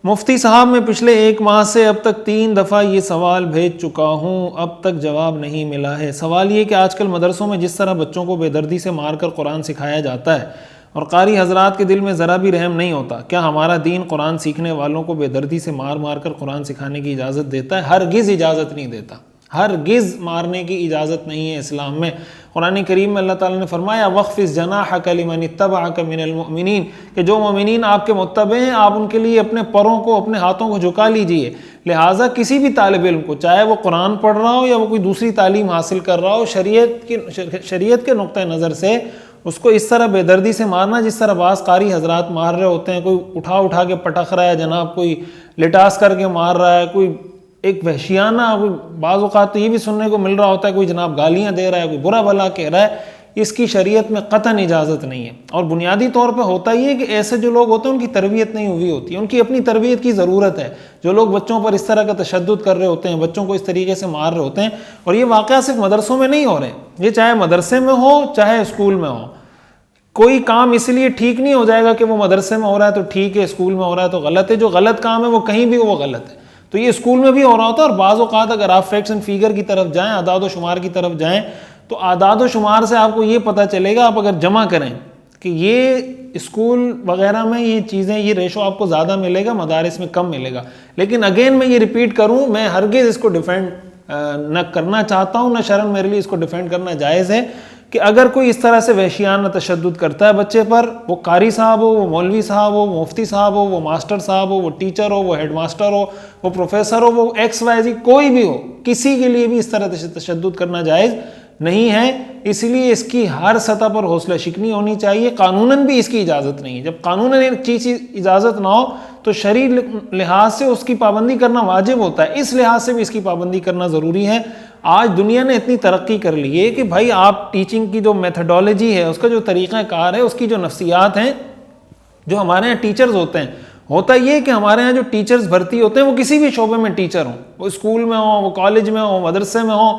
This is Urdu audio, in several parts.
مفتی صاحب میں پچھلے 1 ماہ سے اب تک 3 دفعہ یہ سوال بھیج چکا ہوں، اب تک جواب نہیں ملا ہے۔ سوال یہ کہ آج کل مدرسوں میں جس طرح بچوں کو بے دردی سے مار کر قرآن سکھایا جاتا ہے اور قاری حضرات کے دل میں ذرا بھی رحم نہیں ہوتا، کیا ہمارا دین قرآن سیکھنے والوں کو بے دردی سے مار مار کر قرآن سکھانے کی اجازت دیتا ہے؟ ہرگز اجازت نہیں دیتا، ہرگز مارنے کی اجازت نہیں ہے اسلام میں۔ قرآن کریم میں اللہ تعالیٰ نے فرمایا وَخْفِضْ جَنَاحَكَ لِمَنِ اتَّبَعَكَ مِنَ الْمُؤْمِنِينَ کہ جو مومنین آپ کے متبع ہیں آپ ان کے لیے اپنے پروں کو، اپنے ہاتھوں کو جھکا لیجئے۔ لہٰذا کسی بھی طالب علم کو، چاہے وہ قرآن پڑھ رہا ہو یا وہ کوئی دوسری تعلیم حاصل کر رہا ہو، شریعت کے نقطہ نظر سے اس کو اس طرح بے دردی سے مارنا جس طرح بعض قاری حضرات مار رہے ہوتے ہیں، کوئی اٹھا کے پٹخ رہا ہے جناب، کوئی لٹاس کر کے مار رہا ہے، کوئی ایک وحشیانہ، بعض اوقات تو یہ بھی سننے کو مل رہا ہوتا ہے کوئی جناب گالیاں دے رہا ہے، کوئی برا بھلا کہہ رہا ہے، اس کی شریعت میں قطعاً اجازت نہیں ہے۔ اور بنیادی طور پہ ہوتا یہ ہے کہ ایسے جو لوگ ہوتے ہیں ان کی تربیت نہیں ہوئی ہوتی، ان کی اپنی تربیت کی ضرورت ہے۔ جو لوگ بچوں پر اس طرح کا تشدد کر رہے ہوتے ہیں، بچوں کو اس طریقے سے مار رہے ہوتے ہیں، اور یہ واقعہ صرف مدرسوں میں نہیں ہو رہے، یہ چاہے مدرسے میں ہو چاہے اسکول میں ہو۔ کوئی کام اس لیے ٹھیک نہیں ہو جائے گا کہ وہ مدرسے میں ہو رہا ہے تو ٹھیک ہے، اسکول میں ہو رہا ہے تو غلط ہے۔ جو غلط کام ہے وہ کہیں بھی وہ غلط ہے، تو یہ اسکول میں بھی ہو رہا ہوتا ہے۔ اور بعض اوقات اگر آپ فیکٹس اینڈ فیگر کی طرف جائیں، اعداد و شمار کی طرف جائیں، تو اعداد و شمار سے آپ کو یہ پتہ چلے گا، آپ اگر جمع کریں کہ یہ اسکول وغیرہ میں یہ چیزیں، یہ ریشو آپ کو زیادہ ملے گا، مدارس میں کم ملے گا۔ لیکن اگین میں یہ ریپیٹ کروں، میں ہرگز اس کو ڈیفینڈ نہ کرنا چاہتا ہوں، نہ شرعاً میرے لیے اس کو ڈیفینڈ کرنا جائز ہے کہ اگر کوئی اس طرح سے وحشیانہ تشدد کرتا ہے بچے پر، وہ قاری صاحب ہو، وہ مولوی صاحب ہو، وہ مفتی صاحب ہو، وہ ماسٹر صاحب ہو، وہ ٹیچر ہو، وہ ہیڈ ماسٹر ہو، وہ پروفیسر ہو، وہ ایکس وائی زی کوئی بھی ہو، کسی کے لیے بھی اس طرح تشدد کرنا جائز نہیں ہے۔ اس لیے اس کی ہر سطح پر حوصلہ شکنی ہونی چاہیے۔ قانوناً بھی اس کی اجازت نہیں ہے۔ جب قانوناً ایک چیز کی اجازت نہ ہو تو شرعی لحاظ سے اس کی پابندی کرنا واجب ہوتا ہے، اس لحاظ سے بھی اس کی پابندی کرنا ضروری ہے۔ آج دنیا نے اتنی ترقی کر لی ہے کہ بھائی آپ ٹیچنگ کی جو میتھڈالوجی ہے، اس کا جو طریقہ کار ہے، اس کی جو نفسیات ہیں، جو ہمارے یہاں ٹیچرز ہوتے ہیں، ہوتا یہ کہ ہمارے یہاں جو ٹیچرز بھرتی ہوتے ہیں وہ کسی بھی شعبے میں ٹیچر ہوں، وہ اسکول میں ہوں، وہ کالج میں ہوں، مدرسے میں ہوں،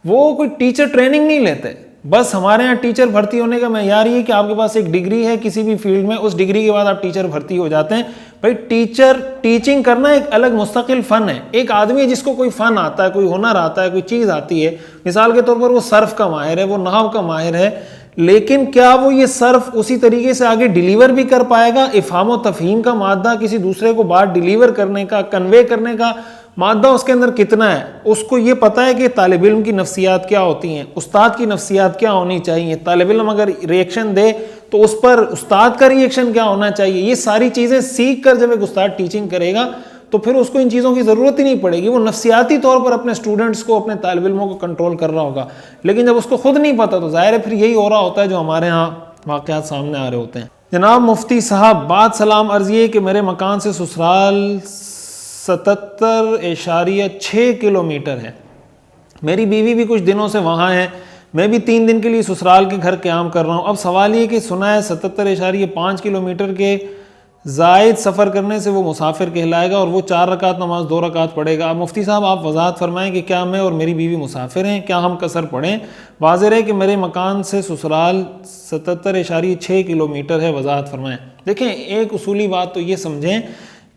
وہ کوئی ٹیچر ٹریننگ نہیں لیتے۔ بس ہمارے یہاں ٹیچر بھرتی ہونے کا معیار یہ ہے کہ آپ کے پاس ایک ڈگری ہے کسی بھی فیلڈ میں، اس ڈگری کے بعد آپ ٹیچر بھرتی ہو جاتے ہیں۔ بھائی ٹیچنگ کرنا ایک الگ مستقل فن ہے۔ ایک آدمی ہے جس کو کوئی فن آتا ہے، کوئی ہنر آتا ہے، کوئی چیز آتی ہے، مثال کے طور پر وہ صرف کا ماہر ہے، وہ نحو کا ماہر ہے، لیکن کیا وہ یہ صرف اسی طریقے سے آگے ڈیلیور بھی کر پائے گا؟ افہام و تفہیم کا مادہ، کسی دوسرے کو بات ڈیلیور کرنے کا، کنوے کرنے کا مادہ اس کے اندر کتنا ہے؟ اس کو یہ پتہ ہے کہ طالب علم کی نفسیات کیا ہوتی ہیں، استاد کی نفسیات کیا ہونی چاہیے، طالب علم اگر ریئیکشن دے تو اس پر استاد کا ریئیکشن کیا ہونا چاہیے۔ یہ ساری چیزیں سیکھ کر جب ایک استاد ٹیچنگ کرے گا تو پھر اس کو ان چیزوں کی ضرورت ہی نہیں پڑے گی، وہ نفسیاتی طور پر اپنے اسٹوڈنٹس کو، اپنے طالب علموں کو کنٹرول کر رہا ہوگا۔ لیکن جب اس کو خود نہیں پتہ تو ظاہر ہے پھر یہی ہو رہا ہوتا ہے جو ہمارے ہاں واقعات سامنے آ رہے ہوتے ہیں۔ جناب مفتی صاحب، بات سلام عرض یہ کہ میرے مکان سے سسرال 77.6 کلومیٹر ہے، میری بیوی بھی کچھ دنوں سے وہاں ہے، میں بھی 3 دن کے لیے سسرال کے گھر قیام کر رہا ہوں۔ اب سوال یہ کہ سنا ہے 77.5 کلومیٹر کے زائد سفر کرنے سے وہ مسافر کہلائے گا اور وہ 4 رکعت نماز 2 رکعت پڑھے گا۔ اب مفتی صاحب آپ وضاحت فرمائیں کہ کیا میں اور میری بیوی مسافر ہیں، کیا ہم قصر پڑھیں؟ واضح ہے کہ میرے مکان سے سسرال 77.6 کلومیٹر ہے، وضاحت فرمائیں۔ دیکھیں ایک اصولی بات تو یہ سمجھیں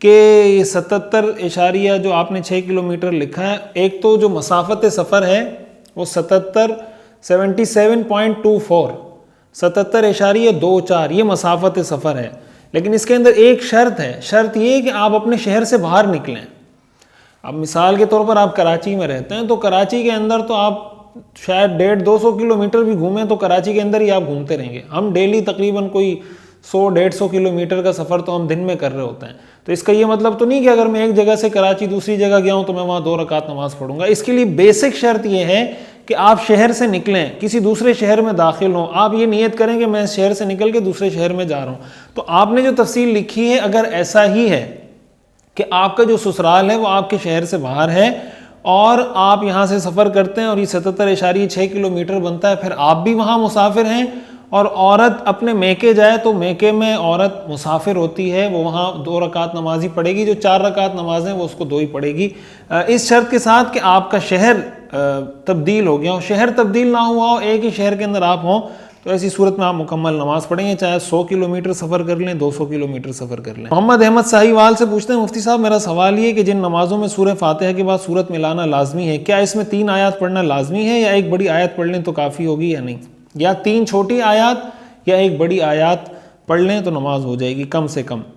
کہ یہ 77 جو آپ نے 6 کلومیٹر لکھا ہے، ایک تو جو مسافت سفر ہے وہ 77.24 77.24 یہ مسافت سفر ہے، لیکن اس کے اندر ایک شرط ہے، شرط یہ کہ آپ اپنے شہر سے باہر نکلیں۔ اب مثال کے طور پر آپ کراچی میں رہتے ہیں تو کراچی کے اندر تو آپ شاید 150-200 کلومیٹر بھی گھومیں تو کراچی کے اندر ہی آپ گھومتے رہیں گے۔ ہم ڈیلی تقریباً کوئی 100-150 کلومیٹر کا سفر تو ہم دن میں کر رہے ہوتے ہیں، تو اس کا یہ مطلب تو نہیں کہ اگر میں ایک جگہ سے کراچی دوسری جگہ گیا ہوں تو میں وہاں 2 رکعت نماز پڑھوں گا۔ اس کے لیے بیسک شرط یہ ہے کہ آپ شہر سے نکلیں، کسی دوسرے شہر میں داخل ہوں، آپ یہ نیت کریں کہ میں اس شہر سے نکل کے دوسرے شہر میں جا رہا ہوں۔ تو آپ نے جو تفصیل لکھی ہے اگر ایسا ہی ہے کہ آپ کا جو سسرال ہے وہ آپ کے شہر سے باہر ہے اور آپ یہاں سے سفر کرتے ہیں اور یہ 77.6 کلومیٹر بنتا ہے، پھر آپ بھی وہاں مسافر ہیں، اور عورت اپنے میکے جائے تو میکے میں عورت مسافر ہوتی ہے، وہ وہاں 2 رکعت نماز ہی پڑھے گی، جو 4 رکعت نمازیں وہ اس کو 2 ہی پڑھے گی، اس شرط کے ساتھ کہ آپ کا شہر تبدیل ہو گیا ہو۔ شہر تبدیل نہ ہوا ہو، ایک ہی شہر کے اندر آپ ہوں تو ایسی صورت میں آپ مکمل نماز پڑھیں گے، چاہے 100 کلومیٹر سفر کر لیں، 200 کلومیٹر سفر کر لیں۔ محمد احمد صاحی وال سے پوچھتے ہیں مفتی صاحب میرا سوال یہ کہ جن نمازوں میں سورہ فاتحہ کے بعد سورت ملانا لازمی ہے، کیا اس میں 3 آیات پڑھنا لازمی ہے یا ایک بڑی آیت پڑھ لیں تو کافی ہوگی یا نہیں؟ یا 3 چھوٹی آیات یا ایک بڑی آیات پڑھ لیں تو نماز ہو جائے گی کم سے کم؟